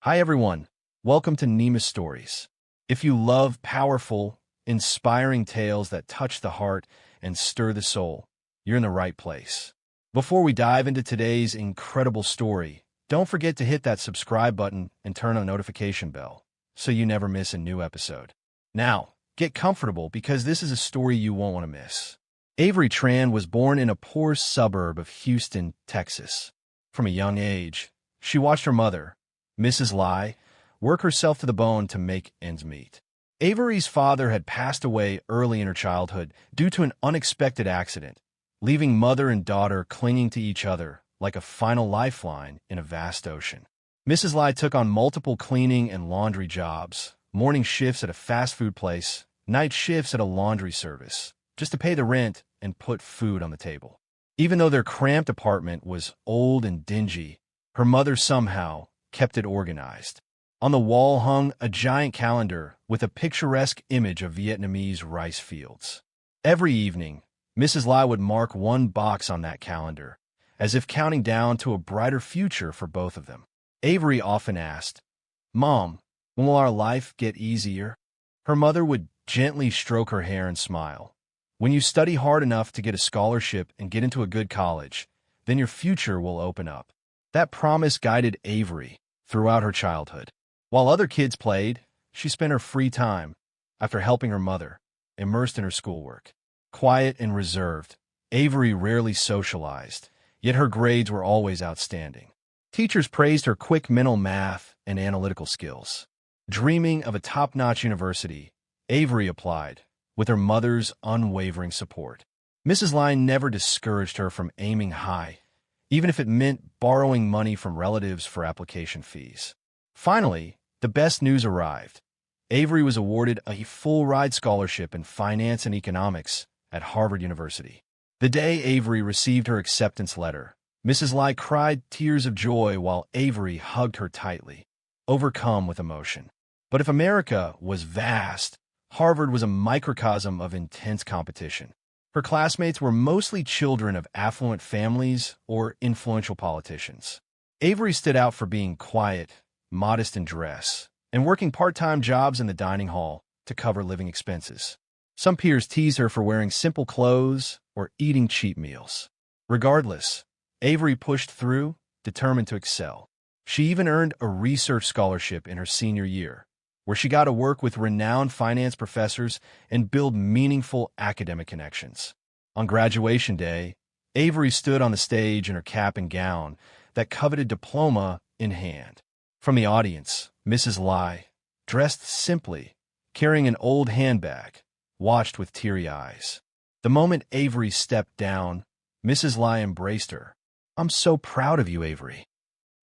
Hi everyone, welcome to Nyma Stories. If you love powerful, inspiring tales that touch the heart and stir the soul, you're in the right place. Before we dive into today's incredible story, don't forget to hit that subscribe button and turn on the notification bell so you never miss a new episode. Now, get comfortable because this is a story you won't want to miss. Avery Tran was born in a poor suburb of Houston, Texas. From a young age, she watched her mother, Mrs. Lai, work herself to the bone to make ends meet. Avery's father had passed away early in her childhood due to an unexpected accident, leaving mother and daughter clinging to each other like a final lifeline in a vast ocean. Mrs. Lai took on multiple cleaning and laundry jobs, morning shifts at a fast food place, night shifts at a laundry service, just to pay the rent and put food on the table. Even though their cramped apartment was old and dingy, her mother somehow kept it organized. On the wall hung a giant calendar with a picturesque image of Vietnamese rice fields. Every evening, Mrs. Lai would mark one box on that calendar, as if counting down to a brighter future for both of them. Avery often asked, "Mom, when will our life get easier?" Her mother would gently stroke her hair and smile. "When you study hard enough to get a scholarship and get into a good college, then your future will open up." That promise guided Avery throughout her childhood. While other kids played, she spent her free time, after helping her mother, immersed in her schoolwork. Quiet and reserved, Avery rarely socialized, yet her grades were always outstanding. Teachers praised her quick mental math and analytical skills. Dreaming of a top-notch university, Avery applied, with her mother's unwavering support. Mrs. Lai never discouraged her from aiming high, even if it meant borrowing money from relatives for application fees. Finally, the best news arrived. Avery was awarded a full-ride scholarship in finance and economics at Harvard University. The day Avery received her acceptance letter, Mrs. Lai cried tears of joy while Avery hugged her tightly, overcome with emotion. But if America was vast, Harvard was a microcosm of intense competition. Her classmates were mostly children of affluent families or influential politicians. Avery stood out for being quiet, modest in dress, and working part-time jobs in the dining hall to cover living expenses. Some peers teased her for wearing simple clothes or eating cheap meals. Regardless, Avery pushed through, determined to excel. She even earned a research scholarship in her senior year, where she got to work with renowned finance professors and build meaningful academic connections. On graduation day, Avery stood on the stage in her cap and gown, that coveted diploma in hand. From the audience, Mrs. Lai, dressed simply, carrying an old handbag, watched with teary eyes. The moment Avery stepped down, Mrs. Lai embraced her. "I'm so proud of you, Avery.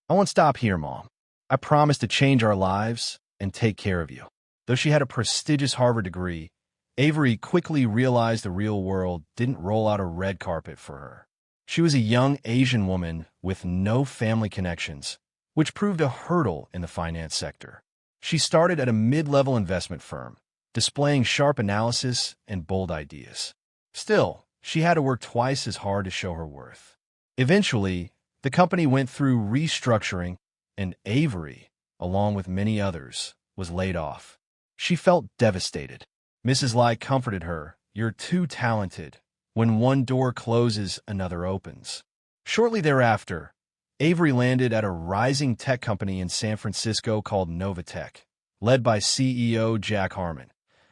I won't stop here, Mom. I promise to change our lives and take care of you." Though she had a prestigious Harvard degree, Avery quickly realized the real world didn't roll out a red carpet for her. She was a young Asian woman with no family connections, which proved a hurdle in the finance sector. She started at a mid-level investment firm, displaying sharp analysis and bold ideas. Still, she had to work twice as hard to show her worth. Eventually, the company went through restructuring, and Avery, along with many others, was laid off. She felt devastated. Mrs. Lai comforted her, "You're too talented. When one door closes, another opens." Shortly thereafter, Avery landed at a rising tech company in San Francisco called Novatech, led by CEO Jack Harmon,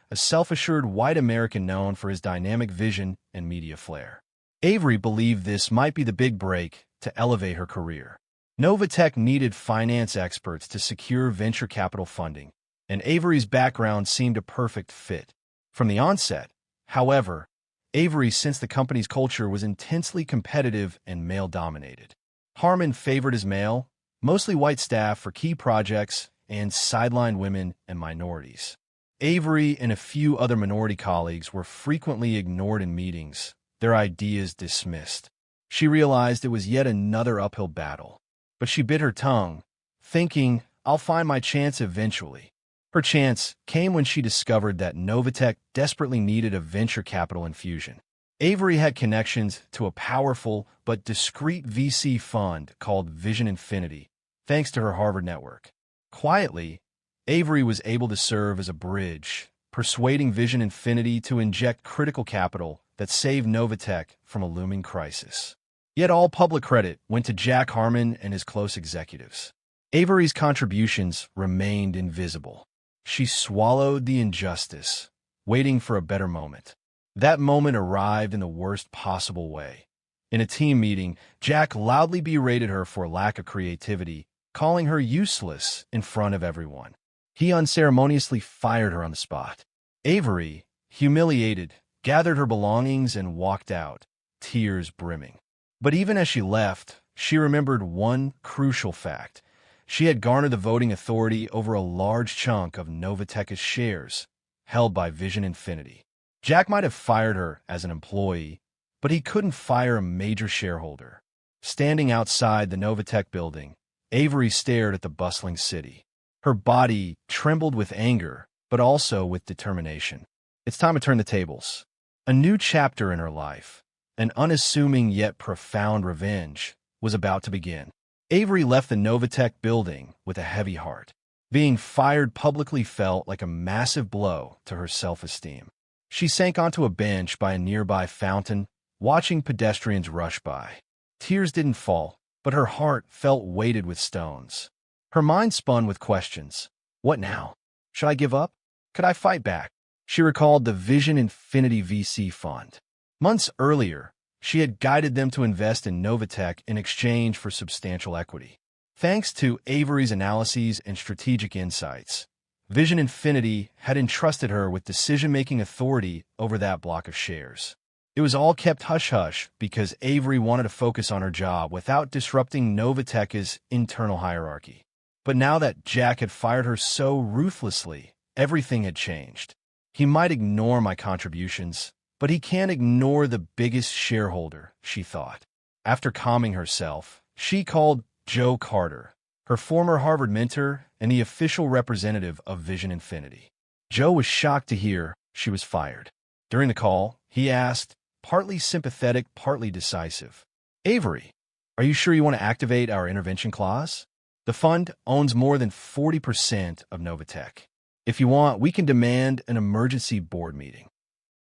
a self-assured white American known for his dynamic vision and media flair. Avery believed this might be the big break to elevate her career. Novatech needed finance experts to secure venture capital funding, and Avery's background seemed a perfect fit. From the onset, however, Avery sensed the company's culture was intensely competitive and male-dominated. Harmon favored his male, mostly white staff for key projects and sidelined women and minorities. Avery and a few other minority colleagues were frequently ignored in meetings, their ideas dismissed. She realized it was yet another uphill battle. But she bit her tongue, thinking, "I'll find my chance eventually." Her chance came when she discovered that Novatech desperately needed a venture capital infusion. Avery had connections to a powerful but discreet VC fund called Vision Infinity, thanks to her Harvard network. Quietly, Avery was able to serve as a bridge, persuading Vision Infinity to inject critical capital that saved Novatech from a looming crisis. Yet all public credit went to Jack Harmon and his close executives. Avery's contributions remained invisible. She swallowed the injustice, waiting for a better moment. That moment arrived in the worst possible way. In a team meeting, Jack loudly berated her for lack of creativity, calling her useless in front of everyone. He unceremoniously fired her on the spot. Avery, humiliated, gathered her belongings and walked out, tears brimming. But even as she left, she remembered one crucial fact. She had garnered the voting authority over a large chunk of Novatech's shares, held by Vision Infinity. Jack might have fired her as an employee, but he couldn't fire a major shareholder. Standing outside the Novatech building, Avery stared at the bustling city. Her body trembled with anger, but also with determination. It's time to turn the tables. A new chapter in her life, an unassuming yet profound revenge, was about to begin. Avery left the Novatech building with a heavy heart. Being fired publicly felt like a massive blow to her self-esteem. She sank onto a bench by a nearby fountain, watching pedestrians rush by. Tears didn't fall, but her heart felt weighted with stones. Her mind spun with questions. What now? Should I give up? Could I fight back? She recalled the Vision Infinity VC fund. Months earlier, she had guided them to invest in Novatech in exchange for substantial equity. Thanks to Avery's analyses and strategic insights, Vision Infinity had entrusted her with decision-making authority over that block of shares. It was all kept hush-hush because Avery wanted to focus on her job without disrupting Novatech's internal hierarchy. But now that Jack had fired her so ruthlessly, everything had changed. He might ignore my contributions, but he can't ignore the biggest shareholder, she thought. After calming herself, she called Joe Carter, her former Harvard mentor and the official representative of Vision Infinity. Joe was shocked to hear she was fired. During the call, he asked, partly sympathetic, partly decisive, "Avery, are you sure you want to activate our intervention clause? The fund owns more than 40% of Novatech. If you want, we can demand an emergency board meeting."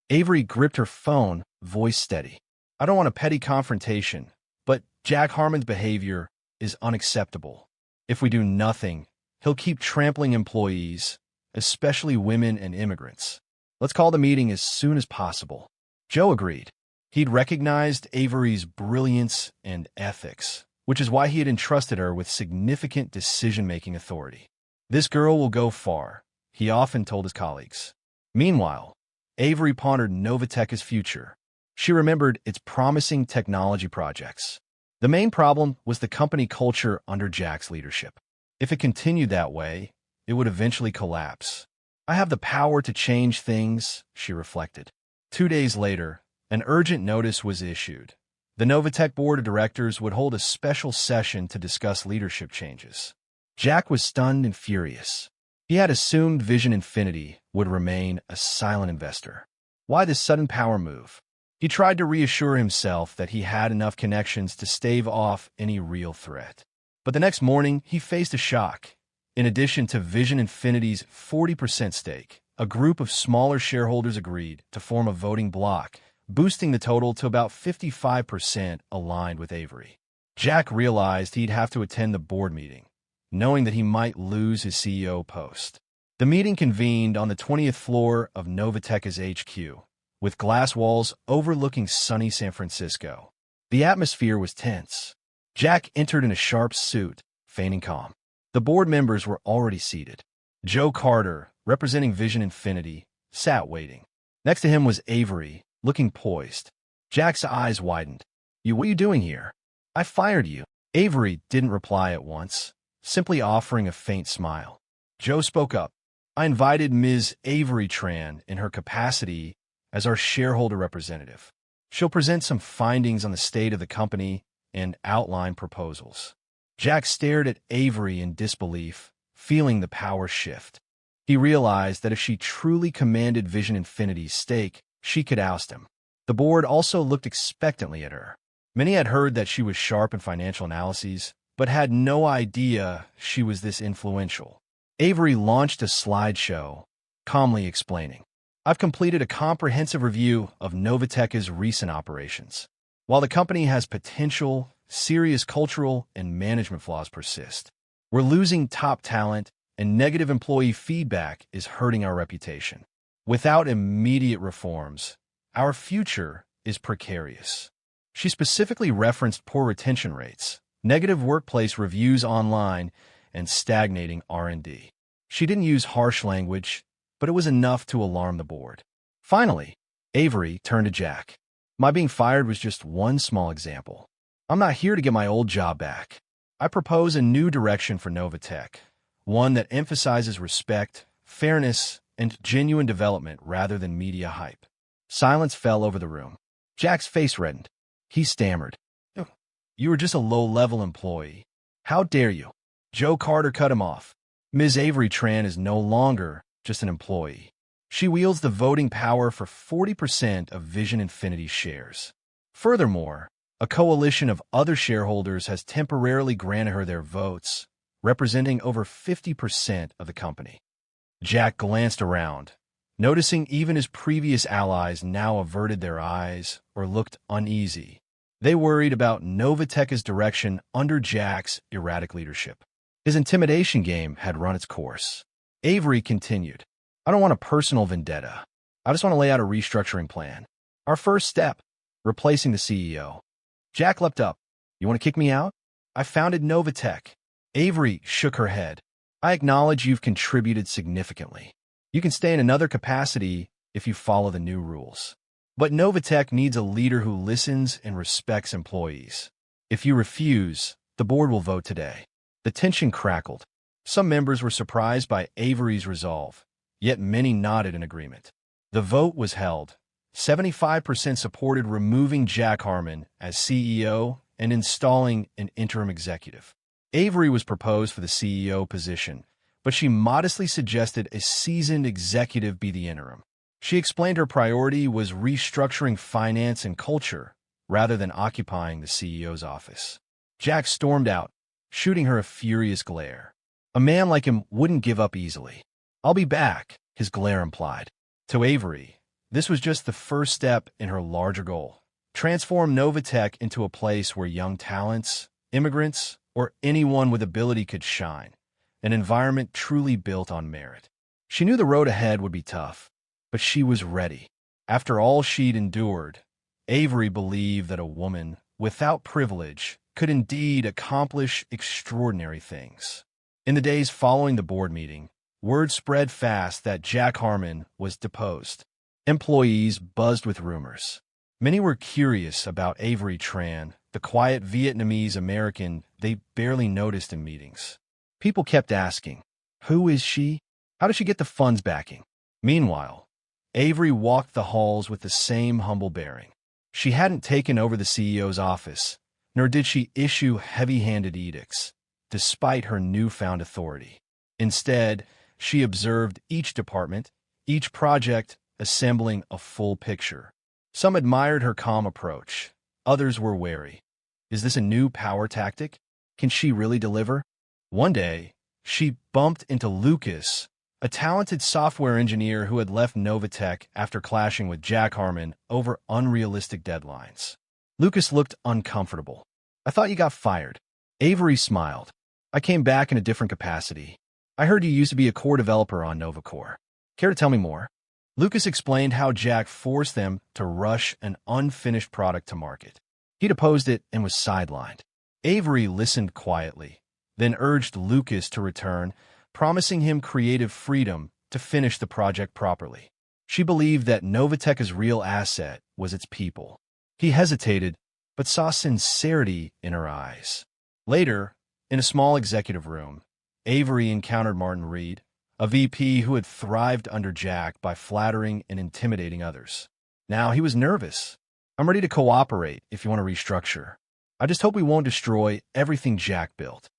Avery gripped her phone, voice steady. "I don't want a petty confrontation, but Jack Harmon's behavior is unacceptable. If we do nothing, he'll keep trampling employees, especially women and immigrants. Let's call the meeting as soon as possible." Joe agreed. He'd recognized Avery's brilliance and ethics, which is why he had entrusted her with significant decision-making authority. "This girl will go far," he often told his colleagues. Meanwhile, Avery pondered Novatech's future. She remembered its promising technology projects. The main problem was the company culture under Jack's leadership. If it continued that way, it would eventually collapse. "I have the power to change things," she reflected. 2 days later, an urgent notice was issued. The Novatech board of directors would hold a special session to discuss leadership changes. Jack was stunned and furious. He had assumed Vision Infinity would remain a silent investor. Why this sudden power move? He tried to reassure himself that he had enough connections to stave off any real threat. But the next morning, he faced a shock. In addition to Vision Infinity's 40% stake, a group of smaller shareholders agreed to form a voting bloc, boosting the total to about 55% aligned with Avery. Jack realized he'd have to attend the board meeting, knowing that he might lose his CEO post. The meeting convened on the 20th floor of Novatech's HQ, with glass walls overlooking sunny San Francisco. The atmosphere was tense. Jack entered in a sharp suit, feigning calm. The board members were already seated. Joe Carter, representing Vision Infinity, sat waiting. Next to him was Avery, looking poised. Jack's eyes widened. What are you doing here? I fired you." Avery didn't reply at once, simply offering a faint smile. Joe spoke up. "I invited Ms. Avery Tran in her capacity as our shareholder representative. She'll present some findings on the state of the company and outline proposals." Jack stared at Avery in disbelief, feeling the power shift. He realized that if she truly commanded Vision Infinity's stake, she could oust him. The board also looked expectantly at her. Many had heard that she was sharp in financial analyses, but had no idea she was this influential. Avery launched a slideshow, calmly explaining, "I've completed a comprehensive review of Novatech's recent operations. While the company has potential, serious cultural and management flaws persist. We're losing top talent, and negative employee feedback is hurting our reputation. Without immediate reforms, our future is precarious." She specifically referenced poor retention rates, negative workplace reviews online, and stagnating R&D. She didn't use harsh language, but it was enough to alarm the board. Finally, Avery turned to Jack. "My being fired was just one small example. I'm not here to get my old job back. I propose a new direction for Novatech, one that emphasizes respect, fairness, and genuine development rather than media hype." Silence fell over the room. Jack's face reddened. He stammered, "You were just a low-level employee. How dare you?" Joe Carter cut him off. "Ms. Avery Tran is no longer just an employee. She wields the voting power for 40% of Vision Infinity's shares. Furthermore, a coalition of other shareholders has temporarily granted her their votes, representing over 50% of the company." Jack glanced around, noticing even his previous allies now averted their eyes or looked uneasy. They worried about Novatech's direction under Jack's erratic leadership. His intimidation game had run its course. Avery continued, "I don't want a personal vendetta. I just want to lay out a restructuring plan. Our first step, replacing the CEO." Jack leapt up. "You want to kick me out? I founded Novatech." Avery shook her head. "I acknowledge you've contributed significantly. You can stay in another capacity if you follow the new rules. But Novatech needs a leader who listens and respects employees. If you refuse, the board will vote today." The tension crackled. Some members were surprised by Avery's resolve, yet many nodded in agreement. The vote was held. 75% supported removing Jack Harmon as CEO and installing an interim executive. Avery was proposed for the CEO position, but she modestly suggested a seasoned executive be the interim. She explained her priority was restructuring finance and culture rather than occupying the CEO's office. Jack stormed out, shooting her a furious glare. A man like him wouldn't give up easily. "I'll be back," his glare implied. To Avery, this was just the first step in her larger goal: transform Novatech into a place where young talents, immigrants, or anyone with ability could shine, an environment truly built on merit. She knew the road ahead would be tough, but she was ready. After all she'd endured, Avery believed that a woman without privilege could indeed accomplish extraordinary things. In the days following the board meeting, word spread fast that Jack Harmon was deposed. Employees buzzed with rumors. Many were curious about Avery Tran, the quiet Vietnamese American they barely noticed in meetings. People kept asking, "Who is she? How did she get the funds backing?" Meanwhile, Avery walked the halls with the same humble bearing. She hadn't taken over the CEO's office, nor did she issue heavy-handed edicts, despite her newfound authority. Instead, she observed each department, each project, assembling a full picture. Some admired her calm approach. Others were wary. Is this a new power tactic? Can she really deliver? One day, she bumped into Lucas, a talented software engineer who had left Novatech after clashing with Jack Harmon over unrealistic deadlines. Lucas looked uncomfortable. "I thought you got fired." Avery smiled. "I came back in a different capacity. I heard you used to be a core developer on NovaCore. Care to tell me more?" Lucas explained how Jack forced them to rush an unfinished product to market. He'd opposed it and was sidelined. Avery listened quietly, then urged Lucas to return, promising him creative freedom to finish the project properly. She believed that Novatech's real asset was its people. He hesitated, but saw sincerity in her eyes. Later, in a small executive room, Avery encountered Martin Reed, a VP who had thrived under Jack by flattering and intimidating others. Now he was nervous. "I'm ready to cooperate if you want to restructure. I just hope we won't destroy everything Jack built."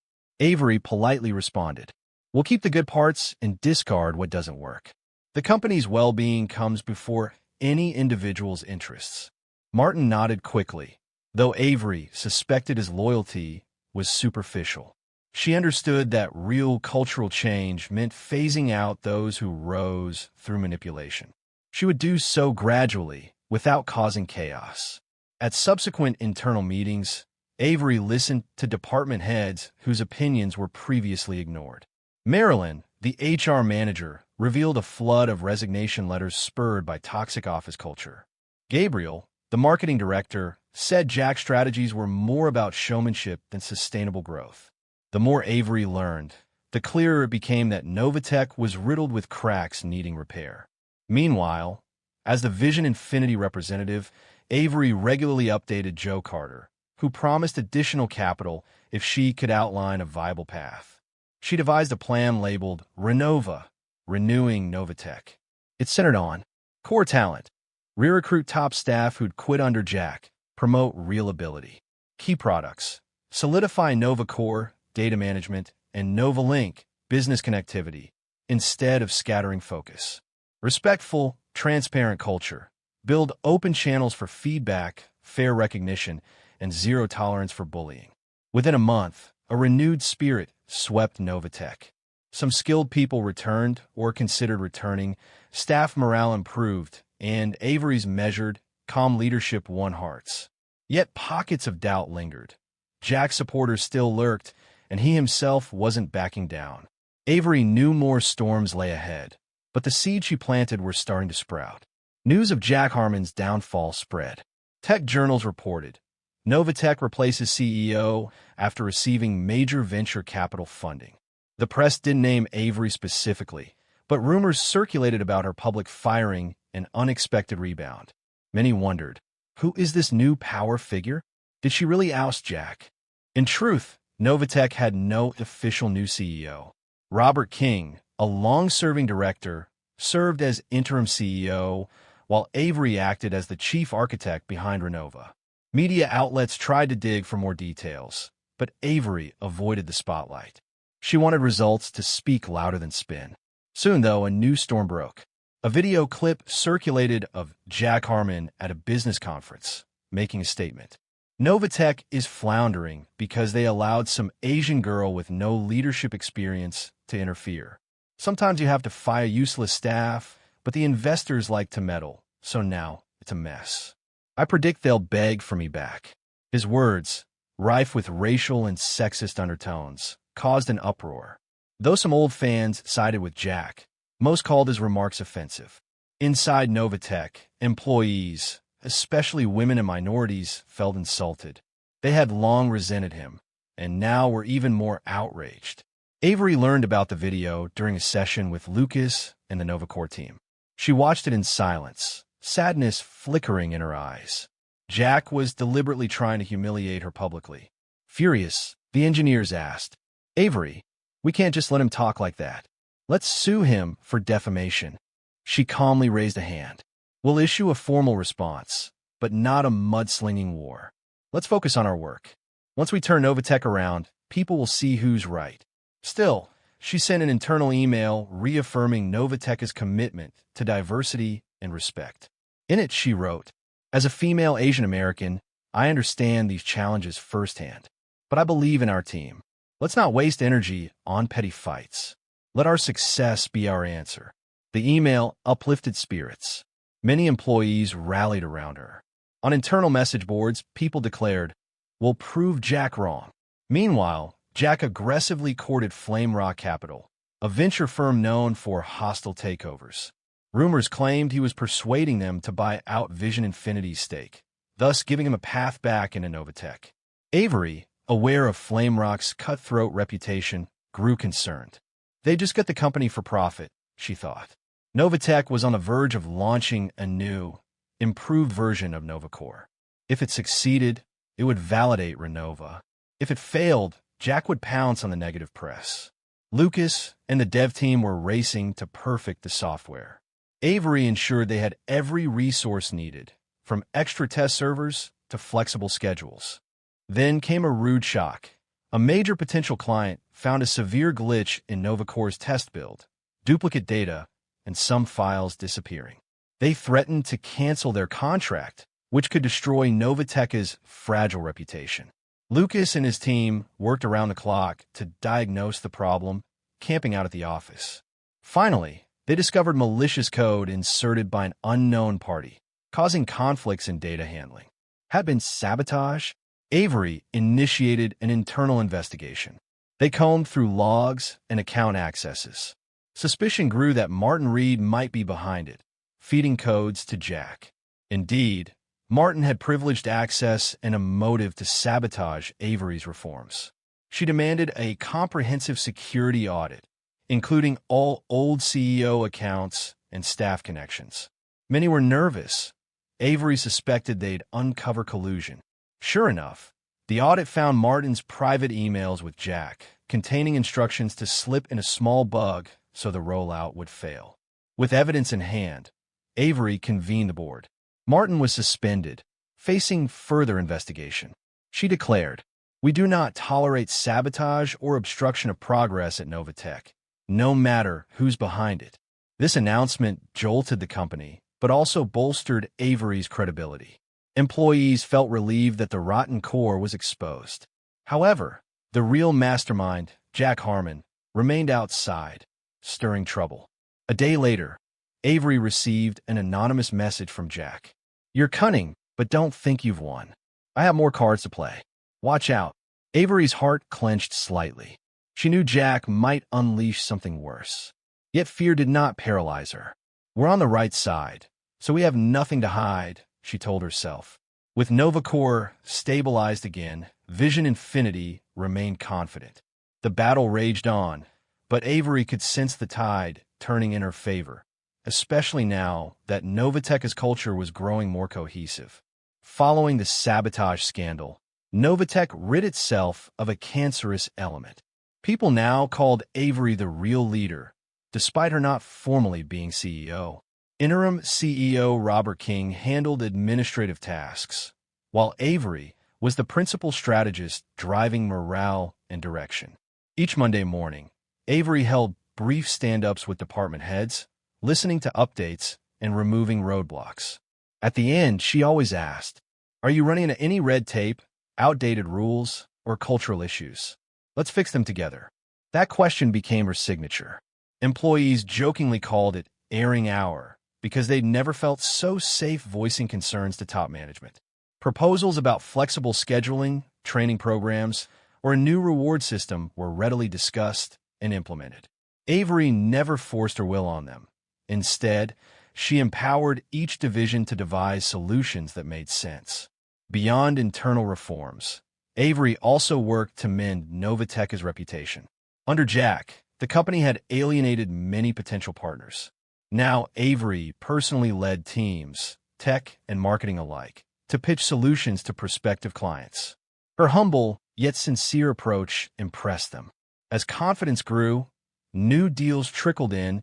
Avery politely responded, "We'll keep the good parts and discard what doesn't work. The company's well-being comes before any individual's interests." Martin nodded quickly, though Avery suspected his loyalty was superficial. She understood that real cultural change meant phasing out those who rose through manipulation. She would do so gradually, without causing chaos. At subsequent internal meetings, Avery listened to department heads whose opinions were previously ignored. Marilyn, the HR manager, revealed a flood of resignation letters spurred by toxic office culture. Gabriel, the marketing director, said Jack's strategies were more about showmanship than sustainable growth. The more Avery learned, the clearer it became that Novatech was riddled with cracks needing repair. Meanwhile, as the Vision Infinity representative, Avery regularly updated Joe Carter, who promised additional capital if she could outline a viable path. She devised a plan labeled Renova, Renewing Novatech. It centered on core talent, re-recruit top staff who'd quit under Jack, promote real ability. Key products, solidify Nova Core, data management, and Nova Link, business connectivity, instead of scattering focus. Respectful, transparent culture, build open channels for feedback, fair recognition, and zero tolerance for bullying. Within a month, a renewed spirit swept Novatech. Some skilled people returned or considered returning, staff morale improved, and Avery's measured, calm leadership won hearts. Yet pockets of doubt lingered. Jack's supporters still lurked, and he himself wasn't backing down. Avery knew more storms lay ahead, but the seeds she planted were starting to sprout. News of Jack Harmon's downfall spread. Tech journals reported, Novatech replaces CEO after receiving major venture capital funding. The press didn't name Avery specifically, but rumors circulated about her public firing and unexpected rebound. Many wondered, who is this new power figure? Did she really oust Jack? In truth, Novatech had no official new CEO. Robert King, a long-serving director, served as interim CEO, while Avery acted as the chief architect behind Renova. Media outlets tried to dig for more details, but Avery avoided the spotlight. She wanted results to speak louder than spin. Soon, though, a new storm broke. A video clip circulated of Jack Harmon at a business conference, making a statement. Novatech is floundering because they allowed some Asian girl with no leadership experience to interfere. Sometimes you have to fire useless staff, but the investors like to meddle, so now it's a mess. I predict they'll beg for me back. His words, rife with racial and sexist undertones, caused an uproar. Though some old fans sided with Jack, most called his remarks offensive. Inside Novatech, employees, especially women and minorities, felt insulted. They had long resented him, and now were even more outraged. Avery learned about the video during a session with Lucas and the NovaCore team. She watched it in silence, sadness flickering in her eyes. Jack was deliberately trying to humiliate her publicly. Furious, the engineers asked, Avery, we can't just let him talk like that. Let's sue him for defamation. She calmly raised a hand. We'll issue a formal response, but not a mudslinging war. Let's focus on our work. Once we turn Novatech around, people will see who's right. Still, she sent an internal email reaffirming Novatech's commitment to diversity and respect. In it, she wrote, as a female Asian American, I understand these challenges firsthand, but I believe in our team. Let's not waste energy on petty fights. Let our success be our answer. The email uplifted spirits. Many employees rallied around her. On internal message boards, people declared, we'll prove Jack wrong. Meanwhile, Jack aggressively courted Flame Rock Capital, a venture firm known for hostile takeovers. Rumors claimed he was persuading them to buy out Vision Infinity's stake, thus giving him a path back into Novatech. Avery, aware of Flame Rock's cutthroat reputation, grew concerned. They just got the company for profit, she thought. Novatech was on the verge of launching a new, improved version of NovaCore. If it succeeded, it would validate Renova. If it failed, Jack would pounce on the negative press. Lucas and the dev team were racing to perfect the software. Avery ensured they had every resource needed, from extra test servers to flexible schedules. Then came a rude shock. A major potential client found a severe glitch in NovaCore's test build, duplicate data, and some files disappearing. They threatened to cancel their contract, which could destroy Novatech's fragile reputation. Lucas and his team worked around the clock to diagnose the problem, camping out at the office. Finally, they discovered malicious code inserted by an unknown party, causing conflicts in data handling. Had been sabotage? Avery initiated an internal investigation. They combed through logs and account accesses. Suspicion grew that Martin Reed might be behind it, feeding codes to Jack. Indeed, Martin had privileged access and a motive to sabotage Avery's reforms. She demanded a comprehensive security audit, including all old CEO accounts and staff connections. Many were nervous. Avery suspected they'd uncover collusion. Sure enough, the audit found Martin's private emails with Jack, containing instructions to slip in a small bug so the rollout would fail. With evidence in hand, Avery convened the board. Martin was suspended, facing further investigation. She declared, "We do not tolerate sabotage or obstruction of progress at Novatech, no matter who's behind it." This announcement jolted the company, but also bolstered Avery's credibility. Employees felt relieved that the rotten core was exposed. However, the real mastermind, Jack Harmon, remained outside, stirring trouble. A day later, Avery received an anonymous message from Jack. "You're cunning, but don't think you've won. I have more cards to play. Watch out." Avery's heart clenched slightly. She knew Jack might unleash something worse. Yet fear did not paralyze her. "We're on the right side, so we have nothing to hide," she told herself. With NovaCore stabilized again, Vision Infinity remained confident. The battle raged on, but Avery could sense the tide turning in her favor, especially now that Novatech's culture was growing more cohesive. Following the sabotage scandal, Novatech rid itself of a cancerous element. People now called Avery the real leader, despite her not formally being CEO. Interim CEO Robert King handled administrative tasks, while Avery was the principal strategist driving morale and direction. Each Monday morning, Avery held brief stand-ups with department heads, listening to updates and removing roadblocks. At the end, she always asked, "Are you running into any red tape, outdated rules, or cultural issues? Let's fix them together." That question became her signature. Employees jokingly called it airing hour because they'd never felt so safe voicing concerns to top management. Proposals about flexible scheduling, training programs, or a new reward system were readily discussed and implemented. Avery never forced her will on them. Instead, she empowered each division to devise solutions that made sense. Beyond internal reforms, Avery also worked to mend Novatech's reputation. Under Jack, the company had alienated many potential partners. Now Avery personally led teams, tech and marketing alike, to pitch solutions to prospective clients. Her humble yet sincere approach impressed them. As confidence grew, new deals trickled in,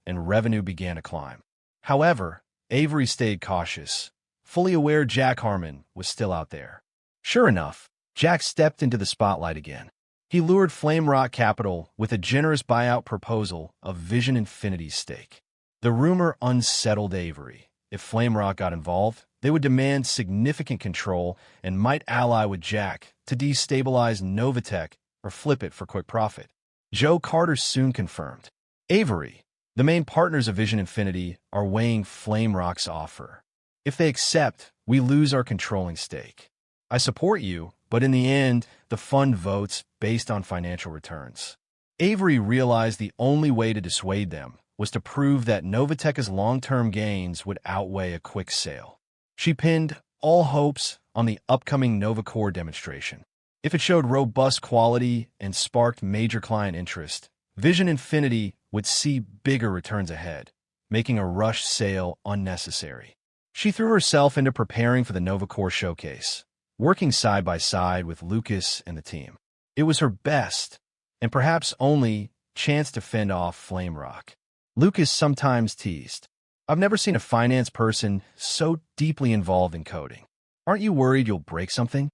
and revenue began to climb. However, Avery stayed cautious, fully aware Jack Harmon was still out there. Sure enough, Jack stepped into the spotlight again. He lured Flamerock Capital with a generous buyout proposal of Vision Infinity's stake. The rumor unsettled Avery. If Flamerock got involved, they would demand significant control and might ally with Jack to destabilize Novatech or flip it for quick profit. Joe Carter soon confirmed. Avery, the main partners of Vision Infinity, are weighing Flamerock's offer. If they accept, we lose our controlling stake. I support you, but in the end, the fund votes based on financial returns. Avery realized the only way to dissuade them was to prove that Novatech's long-term gains would outweigh a quick sale. She pinned all hopes on the upcoming NovaCore demonstration. If it showed robust quality and sparked major client interest, Vision Infinity would see bigger returns ahead, making a rush sale unnecessary. She threw herself into preparing for the NovaCore showcase, working side by side with Lucas and the team. It was her best, and perhaps only, chance to fend off Flamerock. Lucas sometimes teased, "I've never seen a finance person so deeply involved in coding. Aren't you worried you'll break something?"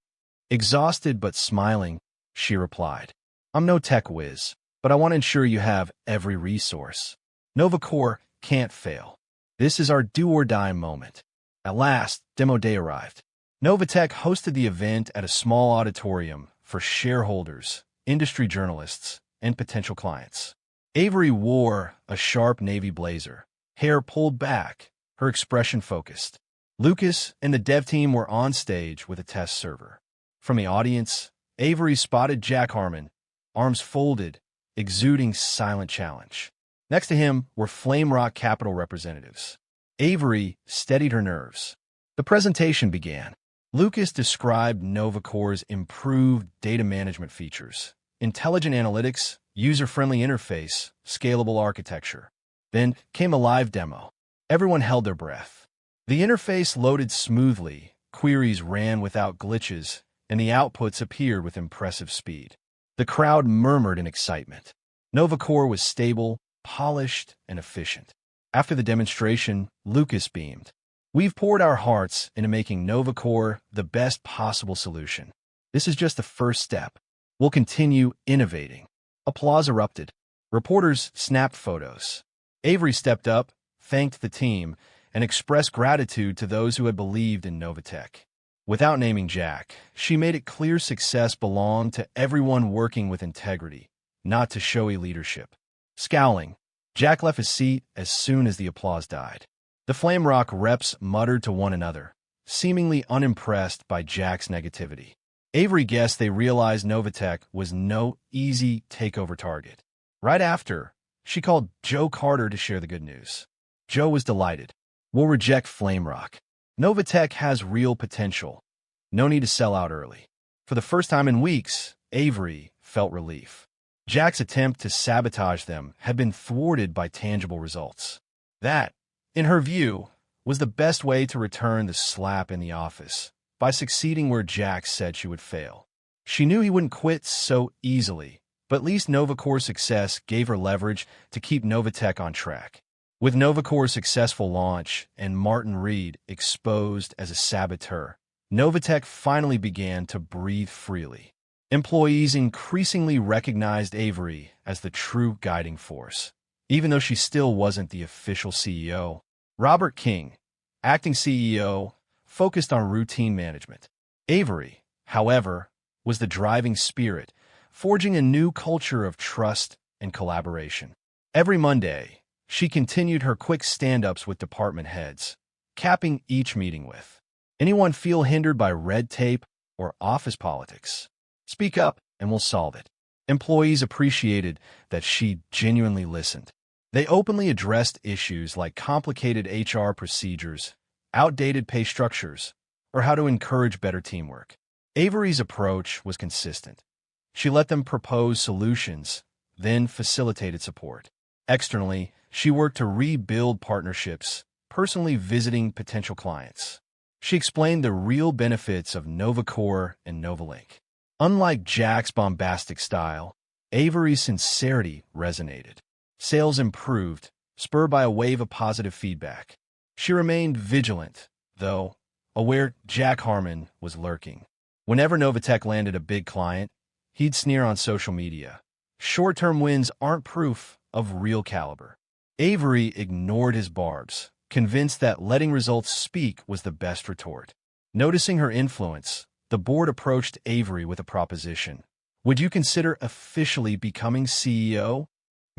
Exhausted but smiling, she replied, "I'm no tech whiz, but I want to ensure you have every resource. NovaCore can't fail. This is our do-or-die moment." At last, demo day arrived. Novatech hosted the event at a small auditorium for shareholders, industry journalists, and potential clients. Avery wore a sharp navy blazer, hair pulled back, her expression focused. Lucas and the dev team were on stage with a test server. From the audience, Avery spotted Jack Harmon, arms folded, exuding silent challenge. Next to him were Flame Rock Capital representatives. Avery steadied her nerves. The presentation began. Lucas described NovaCore's improved data management features, intelligent analytics, user-friendly interface, scalable architecture. Then came a live demo. Everyone held their breath. The interface loaded smoothly, queries ran without glitches, and the outputs appeared with impressive speed. The crowd murmured in excitement. NovaCore was stable, polished, and efficient. After the demonstration, Lucas beamed. We've poured our hearts into making NovaCore the best possible solution. This is just the first step. We'll continue innovating. Applause erupted. Reporters snapped photos. Avery stepped up, thanked the team, and expressed gratitude to those who had believed in Novatech. Without naming Jack, she made it clear success belonged to everyone working with integrity, not to showy leadership. Scowling, Jack left his seat as soon as the applause died. The Flame Rock reps muttered to one another, seemingly unimpressed by Jack's negativity. Avery guessed they realized Novatech was no easy takeover target. Right after, she called Joe Carter to share the good news. Joe was delighted. We'll reject Flame Rock. Novatech has real potential. No need to sell out early. For the first time in weeks, Avery felt relief. Jack's attempt to sabotage them had been thwarted by tangible results. That, in her view, was the best way to return the slap in the office, by succeeding where Jack said she would fail. She knew he wouldn't quit so easily, but at least NovaCore's success gave her leverage to keep Novatech on track. With NovaCore's successful launch and Martin Reed exposed as a saboteur, Novatech finally began to breathe freely. Employees increasingly recognized Avery as the true guiding force, even though she still wasn't the official CEO. Robert King, acting CEO, focused on routine management. Avery, however, was the driving spirit, forging a new culture of trust and collaboration. Every Monday, she continued her quick stand-ups with department heads, capping each meeting with, "Anyone feel hindered by red tape or office politics? Speak up and we'll solve it." Employees appreciated that she genuinely listened. They openly addressed issues like complicated HR procedures, outdated pay structures, or how to encourage better teamwork. Avery's approach was consistent. She let them propose solutions, then facilitated support. Externally, she worked to rebuild partnerships, personally visiting potential clients. She explained the real benefits of NovaCore and Novalink. Unlike Jack's bombastic style, Avery's sincerity resonated. Sales improved, spurred by a wave of positive feedback. She remained vigilant, though, aware Jack Harmon was lurking. Whenever Novatech landed a big client, he'd sneer on social media. Short-term wins aren't proof of real caliber. Avery ignored his barbs, convinced that letting results speak was the best retort. Noticing her influence, the board approached Avery with a proposition. Would you consider officially becoming CEO?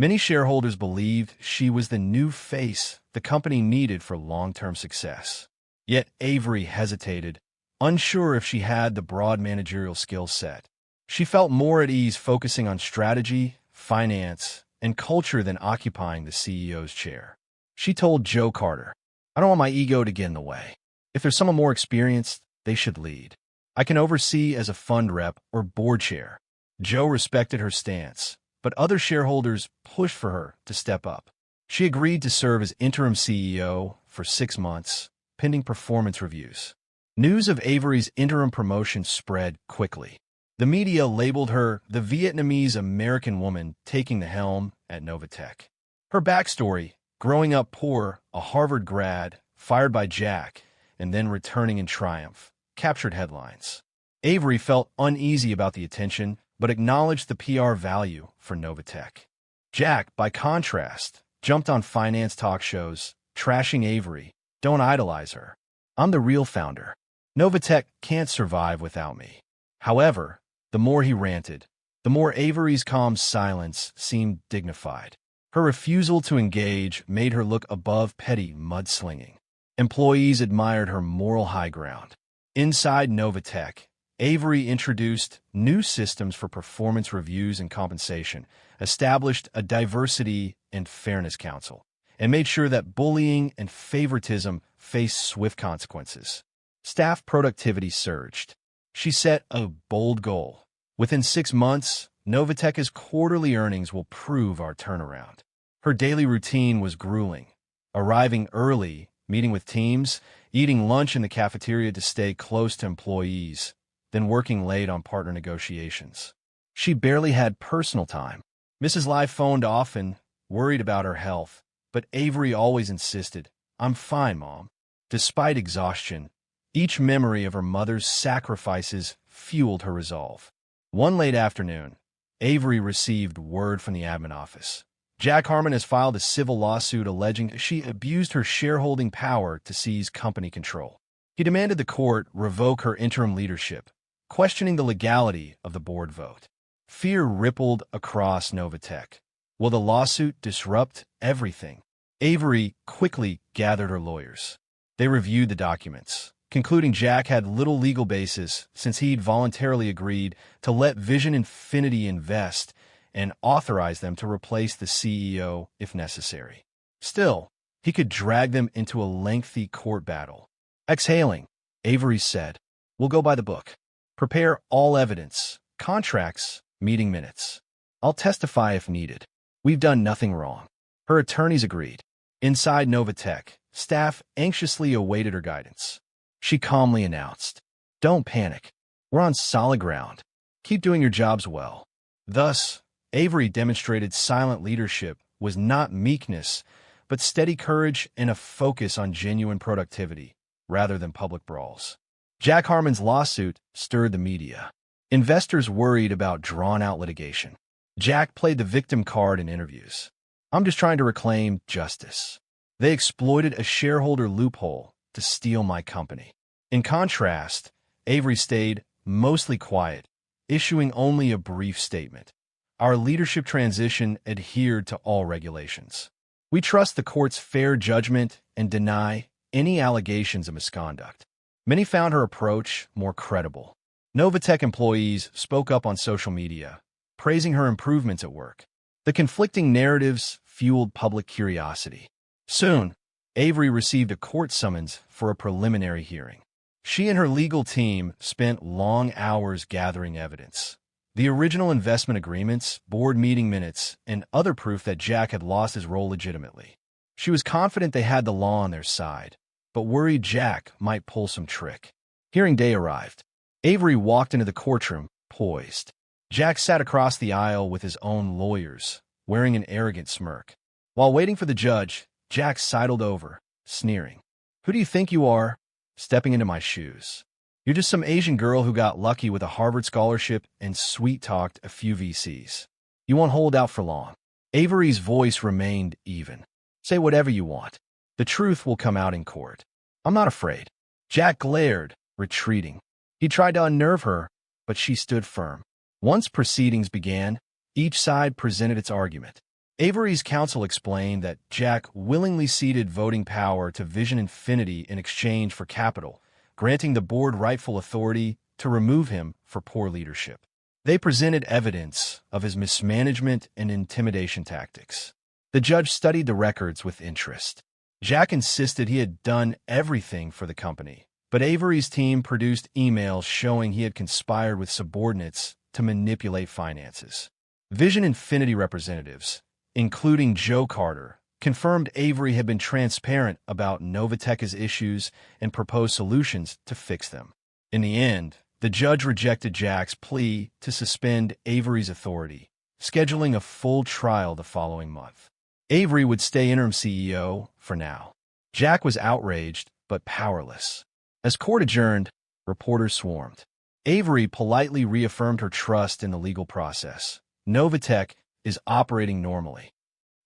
Many shareholders believed she was the new face the company needed for long-term success. Yet Avery hesitated, unsure if she had the broad managerial skill set. She felt more at ease focusing on strategy, finance, and culture than occupying the CEO's chair. She told Joe Carter, "I don't want my ego to get in the way. If there's someone more experienced, they should lead. I can oversee as a fund rep or board chair." Joe respected her stance, but other shareholders pushed for her to step up. She agreed to serve as interim CEO for 6 months, pending performance reviews. News of Avery's interim promotion spread quickly. The media labeled her the Vietnamese-American woman taking the helm at Novatech. Her backstory, growing up poor, a Harvard grad, fired by Jack, and then returning in triumph, captured headlines. Avery felt uneasy about the attention, but acknowledged the PR value for Novatech. Jack, by contrast, jumped on finance talk shows, trashing Avery. "Don't idolize her. I'm the real founder." Novatech can't survive without me. However, the more he ranted, the more Avery's calm silence seemed dignified. Her refusal to engage made her look above petty mudslinging. Employees admired her moral high ground. Inside Novatech, Avery introduced new systems for performance reviews and compensation, established a diversity and fairness council, and made sure that bullying and favoritism faced swift consequences. Staff productivity surged. She set a bold goal. Within 6 months, Novatech's quarterly earnings will prove our turnaround. Her daily routine was grueling. Arriving early, meeting with teams, eating lunch in the cafeteria to stay close to employees, then working late on partner negotiations. She barely had personal time. Mrs. Lai phoned often, worried about her health, but Avery always insisted, "I'm fine, Mom." Despite exhaustion, each memory of her mother's sacrifices fueled her resolve. One late afternoon, Avery received word from the admin office. Jack Harmon has filed a civil lawsuit alleging she abused her shareholding power to seize company control. He demanded the court revoke her interim leadership, questioning the legality of the board vote. Fear rippled across Novatech. Will the lawsuit disrupt everything? Avery quickly gathered her lawyers. They reviewed the documents, concluding Jack had little legal basis since he'd voluntarily agreed to let Vision Infinity invest and authorize them to replace the CEO if necessary. Still, he could drag them into a lengthy court battle. Exhaling, Avery said, "We'll go by the book. Prepare all evidence, contracts, meeting minutes. I'll testify if needed. We've done nothing wrong." Her attorneys agreed. Inside Novatech, staff anxiously awaited her guidance. She calmly announced, "Don't panic. We're on solid ground. Keep doing your jobs well." Thus, Avery demonstrated silent leadership was not meekness, but steady courage and a focus on genuine productivity, rather than public brawls. Jack Harmon's lawsuit stirred the media. Investors worried about drawn-out litigation. Jack played the victim card in interviews. "I'm just trying to reclaim justice. They exploited a shareholder loophole to steal my company." In contrast, Avery stayed mostly quiet, issuing only a brief statement. "Our leadership transition adhered to all regulations. We trust the court's fair judgment and deny any allegations of misconduct." Many found her approach more credible. Novatech employees spoke up on social media, praising her improvements at work. The conflicting narratives fueled public curiosity. Soon, Avery received a court summons for a preliminary hearing. She and her legal team spent long hours gathering evidence. The original investment agreements, board meeting minutes, and other proof that Jack had lost his role legitimately. She was confident they had the law on their side, but worried Jack might pull some trick. Hearing day arrived. Avery walked into the courtroom, poised. Jack sat across the aisle with his own lawyers, wearing an arrogant smirk. While waiting for the judge, Jack sidled over, sneering. "Who do you think you are, stepping into my shoes? You're just some Asian girl who got lucky with a Harvard scholarship and sweet-talked a few VCs. You won't hold out for long." Avery's voice remained even. "Say whatever you want. The truth will come out in court. I'm not afraid." Jack glared, retreating. He tried to unnerve her, but she stood firm. Once proceedings began, each side presented its argument. Avery's counsel explained that Jack willingly ceded voting power to Vision Infinity in exchange for capital, granting the board rightful authority to remove him for poor leadership. They presented evidence of his mismanagement and intimidation tactics. The judge studied the records with interest. Jack insisted he had done everything for the company, but Avery's team produced emails showing he had conspired with subordinates to manipulate finances. Vision Infinity representatives, including Joe Carter, confirmed Avery had been transparent about Novatech's issues and proposed solutions to fix them. In the end, the judge rejected Jack's plea to suspend Avery's authority, scheduling a full trial the following month. Avery would stay interim CEO for now. Jack was outraged but powerless. As court adjourned, reporters swarmed. Avery politely reaffirmed her trust in the legal process. "Novatech is operating normally."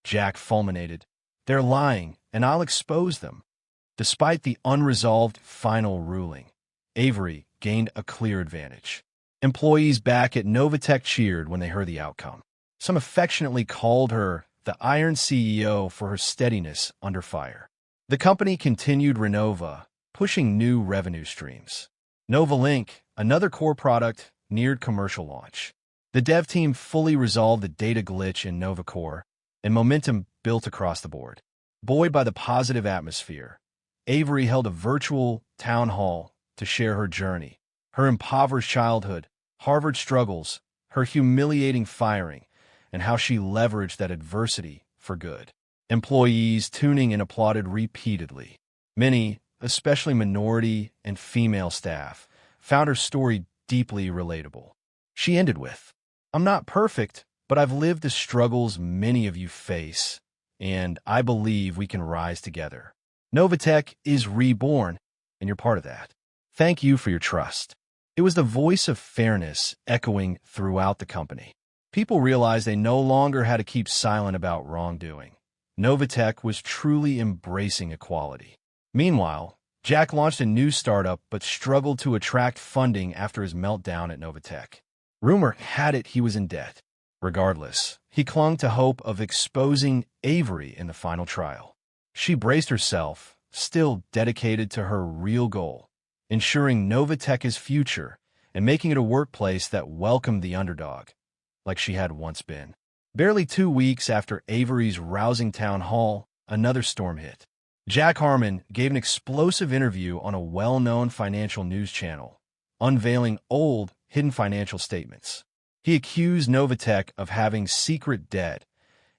Jack fulminated, "They're lying, and I'll expose them." Despite the unresolved final ruling, Avery gained a clear advantage. Employees back at Novatech cheered when they heard the outcome. Some affectionately called her the Iron CEO for her steadiness under fire. The company continued Renova, pushing new revenue streams. Novalink, another core product, neared commercial launch. The dev team fully resolved the data glitch in NovaCore, and momentum built across the board. Buoyed by the positive atmosphere, Avery held a virtual town hall to share her journey, her impoverished childhood, Harvard struggles, her humiliating firing, and how she leveraged that adversity for good. Employees tuning in applauded repeatedly. Many, especially minority and female staff, found her story deeply relatable. She ended with, "I'm not perfect, but I've lived the struggles many of you face, and I believe we can rise together. Novatech is reborn, and you're part of that. Thank you for your trust." It was the voice of fairness echoing throughout the company. People realized they no longer had to keep silent about wrongdoing. Novatech was truly embracing equality. Meanwhile, Jack launched a new startup but struggled to attract funding after his meltdown at Novatech. Rumor had it he was in debt. Regardless, he clung to hope of exposing Avery in the final trial. She braced herself, still dedicated to her real goal, ensuring Novatech's future and making it a workplace that welcomed the underdog, like she had once been. Barely 2 weeks after Avery's rousing town hall, another storm hit. Jack Harmon gave an explosive interview on a well-known financial news channel, unveiling old, hidden financial statements. He accused Novatech of having secret debt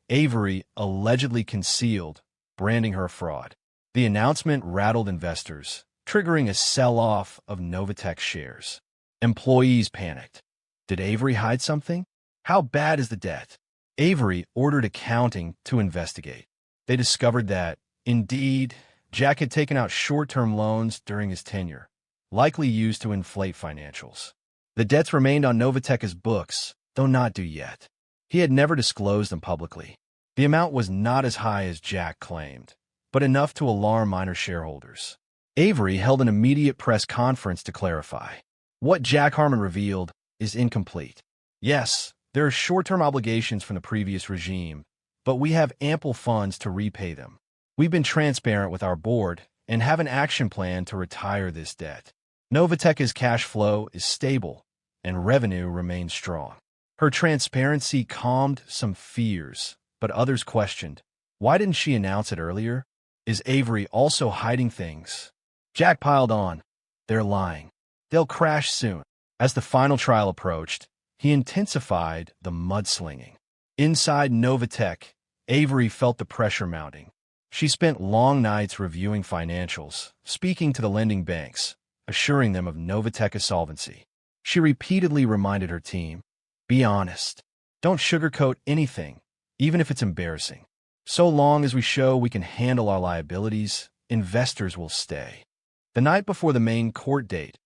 Avery allegedly concealed, branding her a fraud. The announcement rattled investors, triggering a sell-off of Novatech shares. Employees panicked. Did Avery hide something? How bad is the debt? Avery ordered accounting to investigate. They discovered that, indeed, Jack had taken out short-term loans during his tenure, likely used to inflate financials. The debts remained on Novatech's books, though not due yet. He had never disclosed them publicly. The amount was not as high as Jack claimed, but enough to alarm minor shareholders. Avery held an immediate press conference to clarify. What Jack Harmon revealed is incomplete. Yes, there are short-term obligations from the previous regime, but we have ample funds to repay them. We've been transparent with our board and have an action plan to retire this debt. Novatech's cash flow is stable, and revenue remains strong. Her transparency calmed some fears, but others questioned, why didn't she announce it earlier? Is Avery also hiding things? Jack piled on, they're lying. They'll crash soon. As the final trial approached, he intensified the mudslinging. Inside Novatech, Avery felt the pressure mounting. She spent long nights reviewing financials, speaking to the lending banks, assuring them of Novatech's solvency. She repeatedly reminded her team, be honest. Don't sugarcoat anything, even if it's embarrassing. So long as we show we can handle our liabilities, investors will stay. The night before the main court date,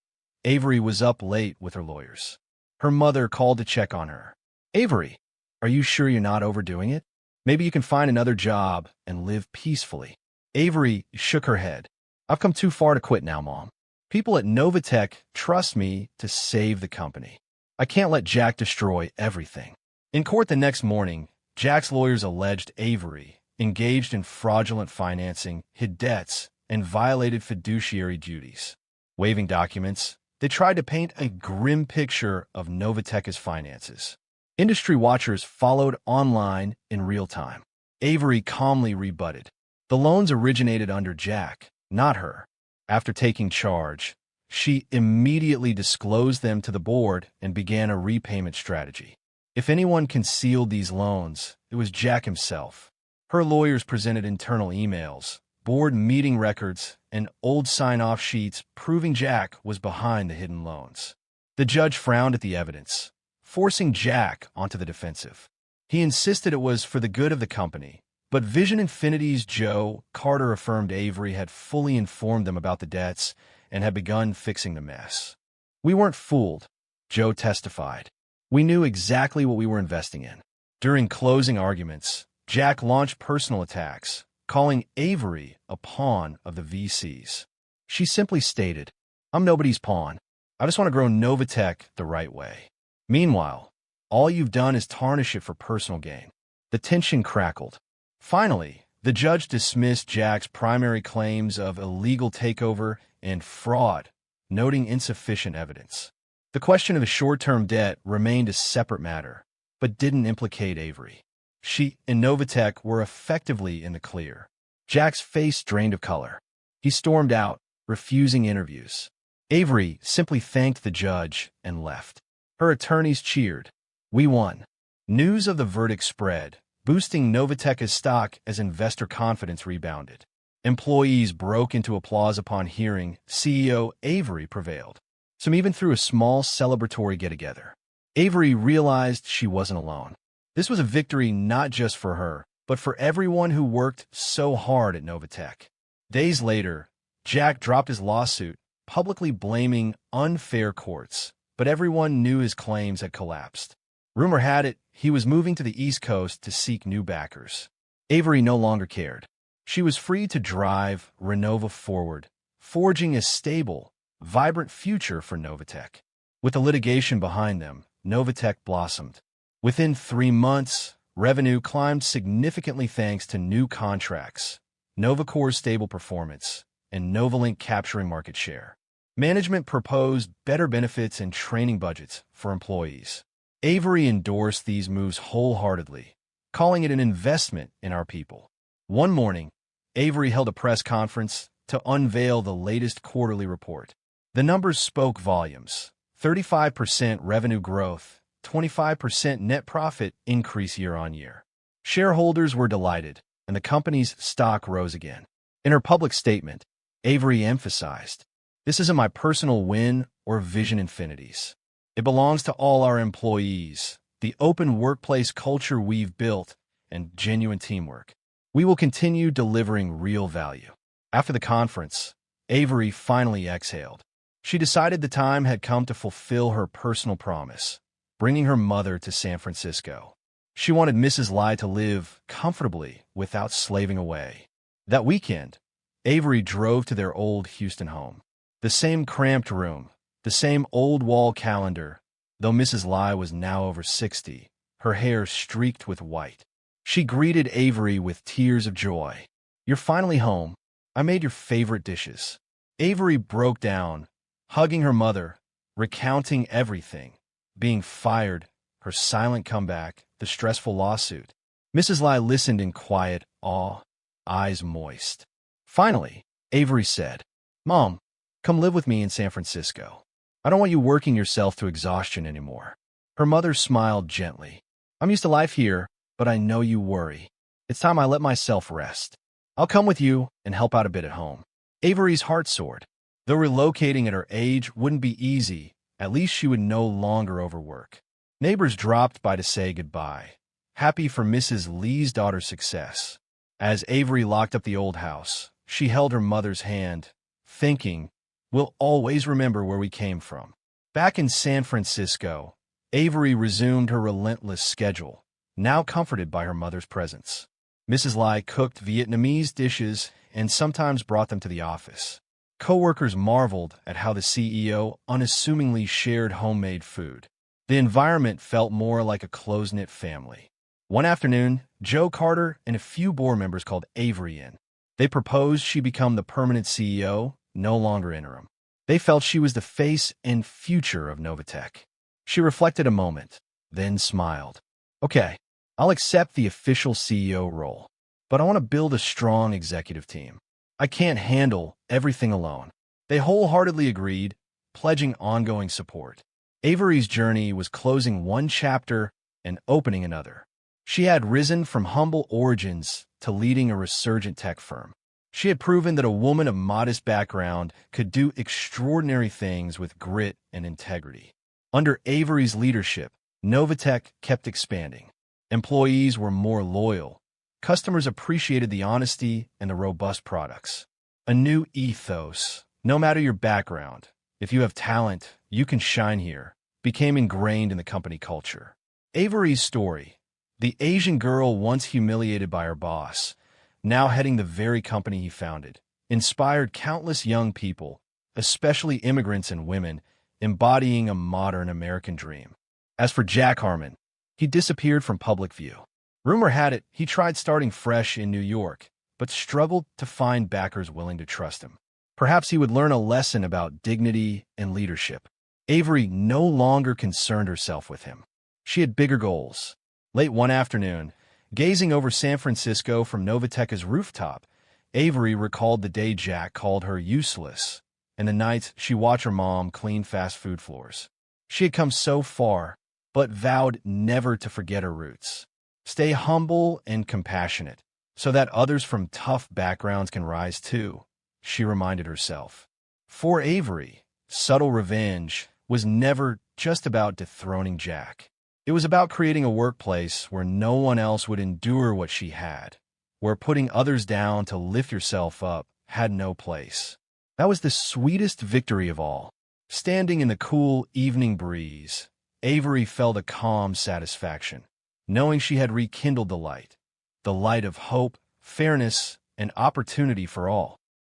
Avery was up late with her lawyers. Her mother called to check on her. Avery, are you sure you're not overdoing it? Maybe you can find another job and live peacefully. Avery shook her head. I've come too far to quit now, Mom. People at Novatech trust me to save the company. I can't let Jack destroy everything. In court the next morning, Jack's lawyers alleged Avery engaged in fraudulent financing, hid debts, and violated fiduciary duties. Waving documents, they tried to paint a grim picture of Novatech's finances. Industry watchers followed online in real time. Avery calmly rebutted. The loans originated under Jack, not her. After taking charge, she immediately disclosed them to the board and began a repayment strategy. If anyone concealed these loans, it was Jack himself. Her lawyers presented internal emails, board meeting records, and old sign-off sheets proving Jack was behind the hidden loans. The judge frowned at the evidence, forcing Jack onto the defensive. He insisted it was for the good of the company, but Vision Infinity's Joe Carter affirmed Avery had fully informed them about the debts and had begun fixing the mess. We weren't fooled, Joe testified. We knew exactly what we were investing in. During closing arguments, Jack launched personal attacks, calling Avery a pawn of the VCs. She simply stated, I'm nobody's pawn. I just want to grow Novatech the right way. Meanwhile, all you've done is tarnish it for personal gain. The tension crackled. Finally, the judge dismissed Jack's primary claims of illegal takeover and fraud, noting insufficient evidence. The question of his short-term debt remained a separate matter, but didn't implicate Avery. She and Novatech were effectively in the clear. Jack's face drained of color. He stormed out, refusing interviews. Avery simply thanked the judge and left. Her attorneys cheered. We won. News of the verdict spread, boosting Novatech's stock as investor confidence rebounded. Employees broke into applause upon hearing CEO Avery prevailed. Some even threw a small celebratory get-together. Avery realized she wasn't alone. This was a victory not just for her, but for everyone who worked so hard at Novatech. Days later, Jack dropped his lawsuit, publicly blaming unfair courts, but everyone knew his claims had collapsed. Rumor had it he was moving to the East Coast to seek new backers. Avery no longer cared. She was free to drive Renova forward, forging a stable, vibrant future for Novatech. With the litigation behind them, Novatech blossomed. Within 3 months, revenue climbed significantly thanks to new contracts, Novacore's stable performance, and Novalink capturing market share. Management proposed better benefits and training budgets for employees. Avery endorsed these moves wholeheartedly, calling it an investment in our people. One morning, Avery held a press conference to unveil the latest quarterly report. The numbers spoke volumes: 35% revenue growth, 25% net profit increase year-on-year. Shareholders were delighted, and the company's stock rose again. In her public statement, Avery emphasized, "This isn't my personal win or vision infinities. It belongs to all our employees, the open workplace culture we've built, and genuine teamwork. We will continue delivering real value." After the conference, Avery finally exhaled. She decided the time had come to fulfill her personal promise, bringing her mother to San Francisco. She wanted Mrs. Lai to live comfortably without slaving away. That weekend, Avery drove to their old Houston home. The same cramped room, the same old wall calendar, though Mrs. Lai was now over 60, her hair streaked with white. She greeted Avery with tears of joy. "You're finally home. I made your favorite dishes." Avery broke down, hugging her mother, recounting everything: being fired, her silent comeback, the stressful lawsuit. Mrs. Lai listened in quiet awe, eyes moist. Finally, Avery said, "Mom, come live with me in San Francisco. I don't want you working yourself to exhaustion anymore." Her mother smiled gently. "I'm used to life here, but I know you worry. It's time I let myself rest. I'll come with you and help out a bit at home." Avery's heart soared. Though relocating at her age wouldn't be easy, at least she would no longer overwork. Neighbors dropped by to say goodbye, happy for Mrs. Lee's daughter's success. As Avery locked up the old house, she held her mother's hand, thinking, "We'll always remember where we came from." Back in San Francisco, Avery resumed her relentless schedule, now comforted by her mother's presence. Mrs. Lai cooked Vietnamese dishes and sometimes brought them to the office. Coworkers marveled at how the CEO unassumingly shared homemade food. The environment felt more like a close-knit family. One afternoon, Joe Carter and a few board members called Avery in. They proposed she become the permanent CEO, no longer interim. They felt she was the face and future of Novatech. She reflected a moment, then smiled. "Okay, I'll accept the official CEO role, but I want to build a strong executive team. I can't handle everything alone." They wholeheartedly agreed, pledging ongoing support. Avery's journey was closing one chapter and opening another. She had risen from humble origins to leading a resurgent tech firm. She had proven that a woman of modest background could do extraordinary things with grit and integrity. Under Avery's leadership, Novatech kept expanding. Employees were more loyal. Customers appreciated the honesty and the robust products. A new ethos, no matter your background, if you have talent, you can shine here, became ingrained in the company culture. Avery's story, the Asian girl once humiliated by her boss, now heading the very company he founded, inspired countless young people, especially immigrants and women, embodying a modern American dream. As for Jack Harmon, he disappeared from public view. Rumor had it he tried starting fresh in New York, but struggled to find backers willing to trust him. Perhaps he would learn a lesson about dignity and leadership. Avery no longer concerned herself with him. She had bigger goals. Late one afternoon, gazing over San Francisco from Novateca's rooftop, Avery recalled the day Jack called her useless and the nights she watched her mom clean fast food floors. She had come so far, but vowed never to forget her roots. Stay humble and compassionate, so that others from tough backgrounds can rise too, she reminded herself. For Avery, subtle revenge was never just about dethroning Jack. It was about creating a workplace where no one else would endure what she had, where putting others down to lift yourself up had no place. That was the sweetest victory of all. Standing in the cool evening breeze, Avery felt a calm satisfaction, knowing she had rekindled the light of hope, fairness, and opportunity for all.